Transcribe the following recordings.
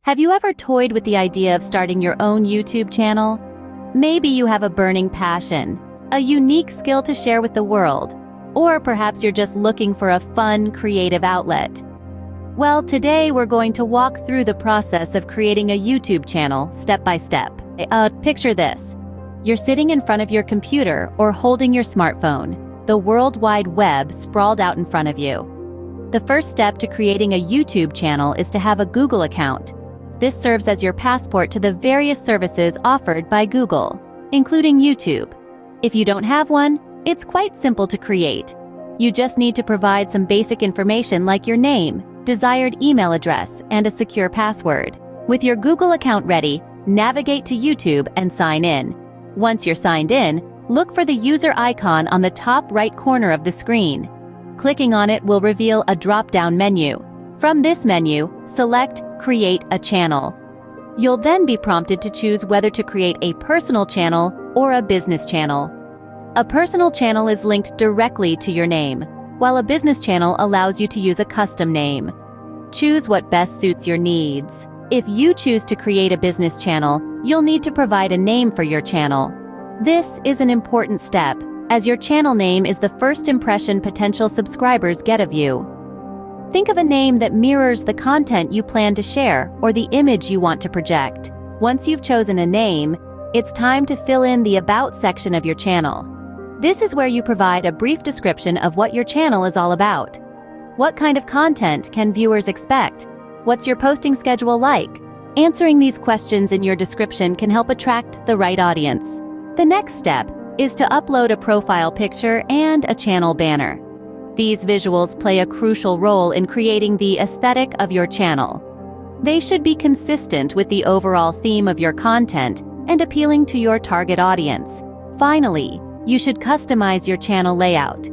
Have you ever toyed with the idea of starting your own YouTube channel? Maybe you have a burning passion, a unique skill to share with the world, or perhaps you're just looking for a fun, creative outlet. Well, today we're going to walk through the process of creating a YouTube channel step by step. Picture this. You're sitting in front of your computer or holding your smartphone, the World Wide Web sprawled out in front of you. The first step to creating a YouTube channel is to have a Google account. This serves as your passport to the various services offered by Google, including YouTube. If you don't have one, it's quite simple to create. You just need to provide some basic information like your name, desired email address, and a secure password. With your Google account ready, navigate to YouTube and sign in. Once you're signed in, look for the user icon on the top right corner of the screen. Clicking on it will reveal a drop-down menu. From this menu, select Create a Channel. You'll then be prompted to choose whether to create a personal channel or a business channel. A personal channel is linked directly to your name, while a business channel allows you to use a custom name. Choose what best suits your needs. If you choose to create a business channel, you'll need to provide a name for your channel. This is an important step, as your channel name is the first impression potential subscribers get of you. Think of a name that mirrors the content you plan to share or the image you want to project. Once you've chosen a name, it's time to fill in the About section of your channel. This is where you provide a brief description of what your channel is all about. What kind of content can viewers expect? What's your posting schedule like? Answering these questions in your description can help attract the right audience. The next step is to upload a profile picture and a channel banner. These visuals play a crucial role in creating the aesthetic of your channel. They should be consistent with the overall theme of your content and appealing to your target audience. Finally, you should customize your channel layout.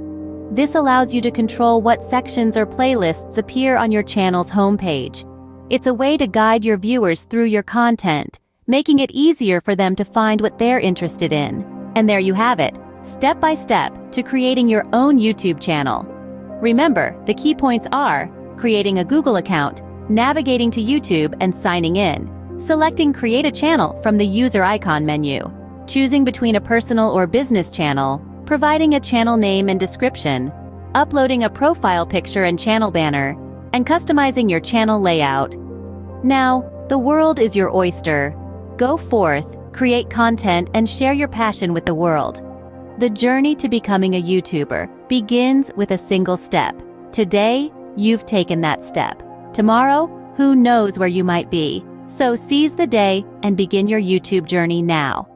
This allows you to control what sections or playlists appear on your channel's homepage. It's a way to guide your viewers through your content, making it easier for them to find what they're interested in. And there you have it, step by step to creating your own YouTube channel. Remember, the key points are creating a Google account, navigating to YouTube and signing in, selecting Create a Channel from the user icon menu, choosing between a personal or business channel, providing a channel name and description, uploading a profile picture and channel banner, and customizing your channel layout. Now, the world is your oyster. Go forth, create content, and share your passion with the world. The journey to becoming a YouTuber begins with a single step. Today, you've taken that step. Tomorrow, who knows where you might be? So seize the day and begin your YouTube journey now.